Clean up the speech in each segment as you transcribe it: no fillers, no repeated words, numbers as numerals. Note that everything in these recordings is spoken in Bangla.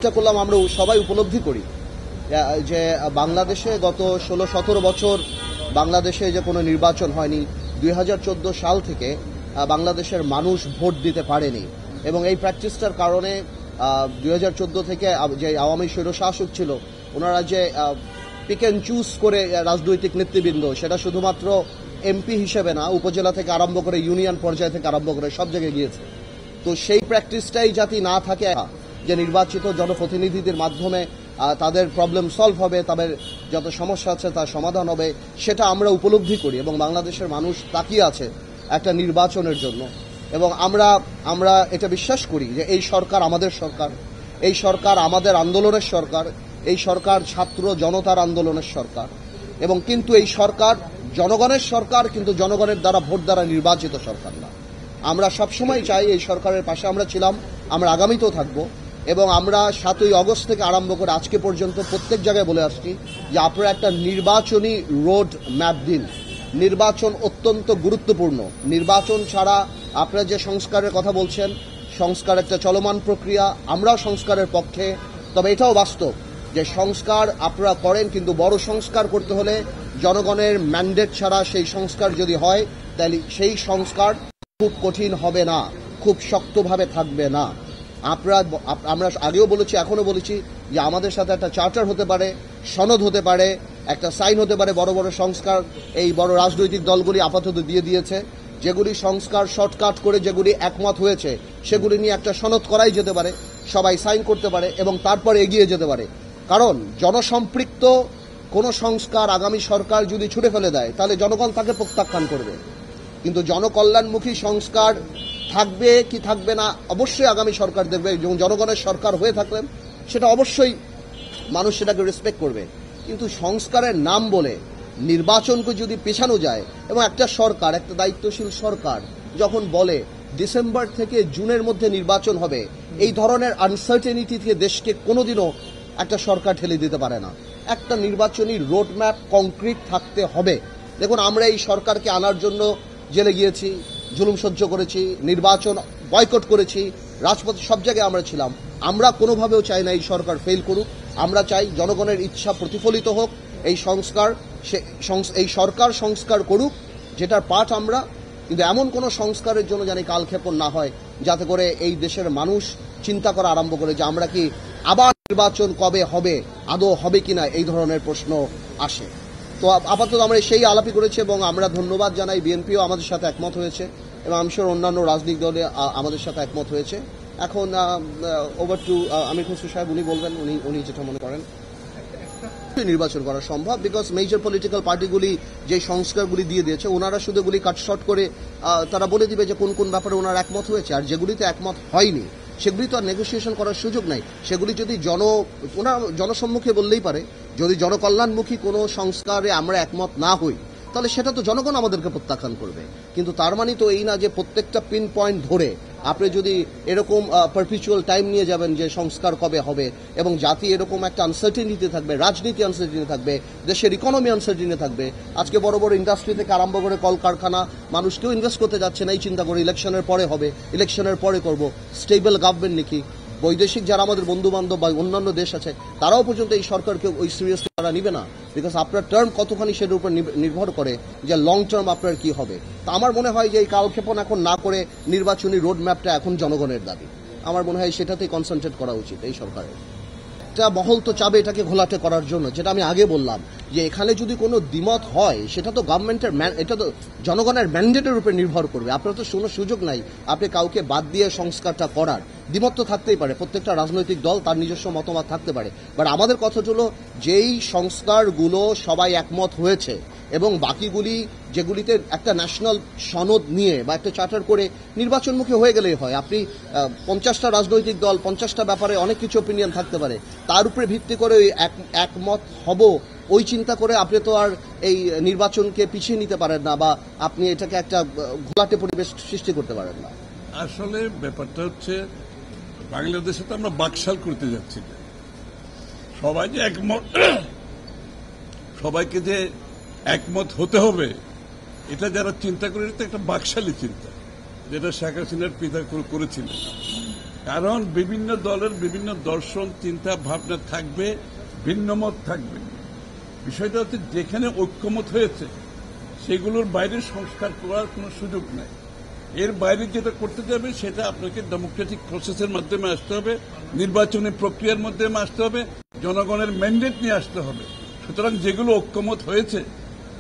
চেষ্টা করলাম আমরা সবাই উপলব্ধি করি যে বাংলাদেশে গত 16-17 বছর বাংলাদেশে যে কোনো নির্বাচন হয়নি। 2014 সাল থেকে বাংলাদেশের মানুষ ভোট দিতে পারেনি এবং এই প্র্যাকটিসটার কারণে 2014 থেকে যে আওয়ামী স্বৈরশাসক ছিল ওনারা যে পিক অ্যান্ড চুজ করে রাজনৈতিক নেতৃবৃন্দ, সেটা শুধুমাত্র এমপি হিসেবে না, উপজেলা থেকে আরম্ভ করে ইউনিয়ন পর্যায় থেকে আরম্ভ করে সব জায়গায় গিয়েছে। তো সেই প্র্যাকটিসটাই যাতে না থাকে, যে নির্বাচিত জনপ্রতিনিধিদের মাধ্যমে তাদের প্রবলেম সলভ হবে, তাদের যত সমস্যা আছে তার সমাধান হবে, সেটা আমরা উপলব্ধি করি এবং বাংলাদেশের মানুষ তাকিয়ে আছে একটা নির্বাচনের জন্য। এবং আমরা এটা বিশ্বাস করি যে এই সরকার আমাদের সরকার, এই সরকার আমাদের আন্দোলনের সরকার, এই সরকার ছাত্র জনতার আন্দোলনের সরকার এবং কিন্তু এই সরকার জনগণের সরকার, কিন্তু জনগণের দ্বারা ভোট দ্বারা নির্বাচিত সরকার না। আমরা সবসময় চাই, এই সরকারের পাশে আমরা ছিলাম, আমরা আগামীতেও থাকব এবং আমরা 7ই আগস্ট থেকে আরম্ভ করে আজকে পর্যন্ত প্রত্যেক জায়গায় বলে আসছি যে আপনারা একটা নির্বাচনী রোড ম্যাপ দিন। নির্বাচন অত্যন্ত গুরুত্বপূর্ণ। নির্বাচন ছাড়া আপনারা যে সংস্কারের কথা বলছেন, সংস্কার একটা চলমান প্রক্রিয়া, আমরাও সংস্কারের পক্ষে। তবে এটাও বাস্তব যে সংস্কার আপনারা করেন, কিন্তু বড় সংস্কার করতে হলে জনগণের ম্যান্ডেট ছাড়া সেই সংস্কার যদি হয় তাহলে সেই সংস্কার খুব কঠিন হবে না, খুব শক্তভাবে থাকবে না। আমরা আগেও বলেছি, এখনও বলেছি যে আমাদের সাথে একটা চার্টার হতে পারে, সনদ হতে পারে, একটা সাইন হতে পারে। বড় বড় সংস্কার এই বড় রাজনৈতিক দলগুলি আপাতত দিয়ে দিয়েছে। যেগুলি সংস্কার শর্টকাট করে যেগুলি একমত হয়েছে সেগুলি নিয়ে একটা সনদ করাই যেতে পারে, সবাই সাইন করতে পারে এবং তারপরে এগিয়ে যেতে পারে। কারণ জনসম্পৃক্ত কোনো সংস্কার আগামী সরকার যদি ছুটে ফেলে দেয় তাহলে জনগণ তাকে প্রত্যাখ্যান করবে। কিন্তু জনকল্যাণমুখী সংস্কার থাকবে কি থাকবে না অবশ্যই আগামী সরকার দেখবে, এবং জনগণের সরকার হয়ে থাকলে সেটা অবশ্যই মানুষ সেটাকে রেসপেক্ট করবে। কিন্তু সংস্কারের নাম বলে নির্বাচনকে যদি পেছানো যায়, এবং একটা সরকার, একটা দায়িত্বশীল সরকার যখন বলে ডিসেম্বর থেকে জুনের মধ্যে নির্বাচন হবে, এই ধরনের আনসার্টেনিটি থেকে দেশকে কোনোদিনও একটা সরকার ঠেলে দিতে পারে না। একটা নির্বাচনী রোডম্যাপ কংক্রিট থাকতে হবে। দেখুন, আমরা এই সরকারকে আনার জন্য জেলে গিয়েছি, জুলুম সহ্য করেছি, নির্বাচন বয়কট করেছি, রাজপথে সব জায়গায় আমরা ছিলাম। আমরা কোনোভাবেও চাই না এই সরকার ফেল করুক। আমরা চাই জনগণের ইচ্ছা প্রতিফলিত হোক। এই সরকার সংস্কার করুক, যেটার পাঠ আমরা। কিন্তু এমন কোনো সংস্কারের জন্য যেন কালক্ষেপণ না হয়, যাতে করে এই দেশের মানুষ চিন্তা করা আরম্ভ করে যে আমরা কি আবার নির্বাচন কবে হবে, আদৌ হবে কিনা, এই ধরনের প্রশ্ন আসে। তো আপাতত আমরা সেই আলাপই করেছি এবং আমরা ধন্যবাদ জানাই, বিএনপিও আমাদের সাথে একমত হয়েছে এবং আমি শিওর অন্যান্য রাজনৈতিক দলে আমাদের সাথে একমত হয়েছে। এখন ওভার টু আমির খসরু সাহেব, উনি বলবেন উনি যেটা মনে করেন নির্বাচন করা সম্ভব। বিকজ মেজর পলিটিক্যাল পার্টিগুলি যে সংস্কারগুলি দিয়ে দিয়েছে, ওনারা শুধু এগুলি কাটশট করে তারা বলে দিবে যে কোন কোন ব্যাপারে ওনারা একমত হয়েছে, আর যেগুলিতে একমত হয়নি সেগুলি তো আর নেগোসিয়েশন করার সুযোগ নাই। সেগুলি যদি ওনারা জনসম্মুখে বললেই পারে। যদি জনকল্যাণমুখী কোনো সংস্কারে আমরা একমত না হই তাহলে সেটা তো জনগণ আমাদেরকে প্রত্যাখ্যান করবে। কিন্তু তার মানে তো এই না যে প্রত্যেকটা পিন পয়েন্ট ধরে আপনি যদি এরকম পারপিচুয়াল টাইম নিয়ে যাবেন যে সংস্কার কবে হবে, এবং জাতি এরকম একটা আনসার্টেনিটি থাকবে, রাজনীতি আনসার্টেনিটি থাকবে, দেশের ইকোনমি আনসার্টেনিটি থাকবে। আজকে বড় বড় ইন্ডাস্ট্রি থেকে আরম্ভ করে কলকারখানা, মানুষ কেউ ইনভেস্ট করতে যাচ্ছে না, এই চিন্তা করে ইলেকশনের পরে হবে, ইলেকশনের পরে করব, স্টেবল গভর্নমেন্ট নাকি। বৈদেশিক যারা আমাদের বন্ধু বান্ধব বা অন্যান্য দেশ আছে তারাও পর্যন্ত এই সরকারকে ওই সিরিয়াসলি তারা নিবে না। বিকজ আপনার টার্ম কতখানি সেটার উপর নির্ভর করে যে লং টার্ম আপনার কি হবে। তা আমার মনে হয় যে এই কালক্ষেপণ এখন না করে নির্বাচনী রোড ম্যাপটা এখন জনগণের দাবি। আমার মনে হয় সেটাতেই কনসেন্ট্রেট করা উচিত এই সরকারের। একটা মহল তো চাবে এটাকে ঘোলাটে করার জন্য, যেটা আমি আগে বললাম যে এখানে যদি কোনো দ্বিমত হয় সেটা তো গভর্নমেন্টের এটা তো জনগণের ম্যান্ডেটের উপর নির্ভর করবে। আপনার তো কোনো সুযোগ নাই আপনি কাউকে বাদ দিয়ে সংস্কারটা করার। দ্বিমত তো থাকতেই পারে, প্রত্যেকটা রাজনৈতিক দল তার নিজস্ব মতামত থাকতে পারে। বাট আমাদের কথা হলো যেই সংস্কারগুলো সবাই একমত হয়েছে এবং বাকিগুলি যেগুলিতে একটা ন্যাশনাল সনদ নিয়ে বা একটা চার্টার করে নির্বাচনমুখী হয়ে গেলেই হয়। আপনি 50টা রাজনৈতিক দল 50টা ব্যাপারে অনেক কিছু অপিনিয়ন থাকতে পারে, তার উপরে ভিত্তি করে ওই একমত হব ওই চিন্তা করে আপনি তো আর এই নির্বাচনকে পিছিয়ে নিতে পারেন না, বা আপনি এটাকে একটা ঘোলাটে পরিবেশ সৃষ্টি করতে পারেন না। আসলে ব্যাপারটা হচ্ছে বাংলাদেশে তো আমরা বাকশাল করতে যাচ্ছি না। সবাই যে একমত, সবাইকে যে একমত হতে হবে এটা যারা চিন্তা করে, এটা একটা বাকশালী চিন্তা, যেটা শেখ হাসিনার পিতা করেছিলেন। কারণ বিভিন্ন দলের বিভিন্ন দর্শন, চিন্তা ভাবনা থাকবে, ভিন্নমত থাকবে। বিষয়টা হচ্ছে যেখানে ঐক্যমত হয়েছে সেগুলোর বাইরে সংস্কার করার কোনো সুযোগ নাই। এর বাইরে যেটা করতে যাবে সেটা আপনাকে ডেমোক্রেটিক প্রসেসের মাধ্যমে আসতে হবে, নির্বাচনী প্রক্রিয়ার মাধ্যমে আসতে হবে, জনগণের ম্যান্ডেট নিয়ে আসতে হবে। সুতরাং যেগুলো ঐক্যমত হয়েছে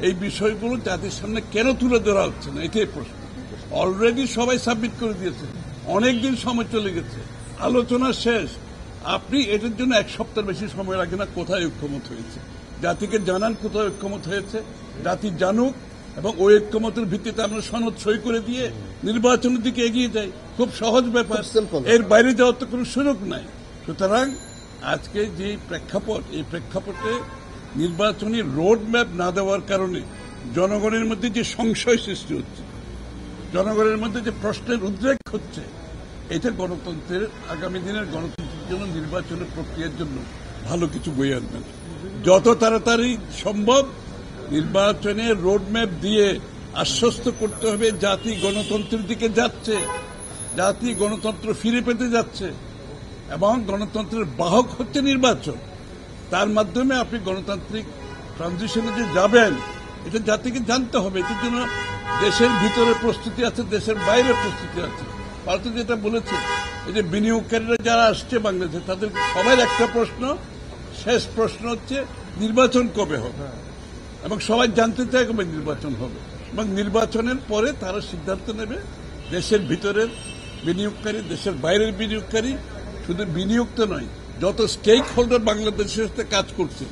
এই বিষয়গুলো জাতির সামনে কেন তুলে ধরা হচ্ছে না, এটাই প্রশ্ন। অলরেডি সবাই সাবমিট করে দিয়েছে, অনেকদিন সময় চলে গেছে, আলোচনা শেষ। আপনি এটার জন্য এক সপ্তাহ বেশি সময় রাখেন না। কোথায় ঐক্যমত হয়েছে জাতিকে জানান, কোথায় ঐক্যমত হয়েছে জাতি জানুক, এবং ওই ঐক্যমতের ভিত্তিতে আমরা সনদ সই করে দিয়ে নির্বাচনের দিকে এগিয়ে যাই। খুব সহজ ব্যাপার, এর বাইরে যাওয়ার তো কোনো সুযোগ নাই। সুতরাং আজকে যে প্রেক্ষাপট, এই প্রেক্ষাপটে নির্বাচনী রোড ম্যাপ না দেওয়ার কারণে জনগণের মধ্যে যে সংশয় সৃষ্টি হচ্ছে, জনগণের মধ্যে যে প্রশ্নের উদ্রেক হচ্ছে, এটা গণতন্ত্রের, আগামী দিনের গণতন্ত্রের জন্য, নির্বাচনের প্রক্রিয়ার জন্য ভালো কিছু বয়ে আনবে না। যত তাড়াতাড়ি সম্ভব নির্বাচনে রোডম্যাপ দিয়ে আশ্বস্ত করতে হবে জাতি গণতন্ত্রের দিকে যাচ্ছে, জাতি গণতন্ত্র ফিরে পেতে যাচ্ছে, এবং গণতন্ত্রের বাহক হচ্ছে নির্বাচন। তার মাধ্যমে আপনি গণতান্ত্রিক ট্রানজিশনে যে যাবেন এটা জাতিকে জানতে হবে। এটার জন্য দেশের ভিতরে প্রস্তুতি আছে, দেশের বাইরে প্রস্তুতি আছে। ভারত যেটা বলেছে, এই যে বিনিয়োগকারীরা যারা আসছে বাংলাদেশে, তাদের সবার একটা প্রশ্ন, শেষ প্রশ্ন হচ্ছে নির্বাচন কবে হবে, এবং সবাই জানতে চায় কবে নির্বাচন হবে, এবং নির্বাচনের পরে তারা সিদ্ধান্ত নেবে। দেশের ভিতরের বিনিয়োগকারী, দেশের বাইরের বিনিয়োগকারী, শুধু বিনিয়োগ তো নয়, যত স্টেক হোল্ডার বাংলাদেশের সাথে কাজ করছে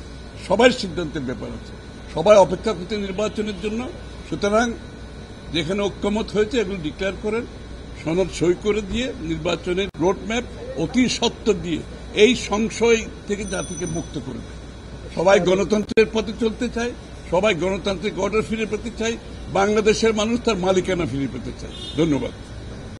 সবাই সিদ্ধান্তের ব্যাপার আছে। সবাই অপেক্ষা করছে নির্বাচনের জন্য। সুতরাং যেখানে ঐক্যমত হয়েছে এগুলো ডিক্লেয়ার করেন, সনদ সই করে দিয়ে নির্বাচনের রোডম্যাপ অতি সত্ত্বর দিয়ে এই সংশয় থেকে জাতিকে মুক্ত করবে। সবাই গণতন্ত্রের পথে চলতে চায়, সবাই গণতান্ত্রিক অর্ডার ফিরে পেতে চায়, বাংলাদেশের মানুষ তার মালিকানা ফিরে পেতে চায়। ধন্যবাদ।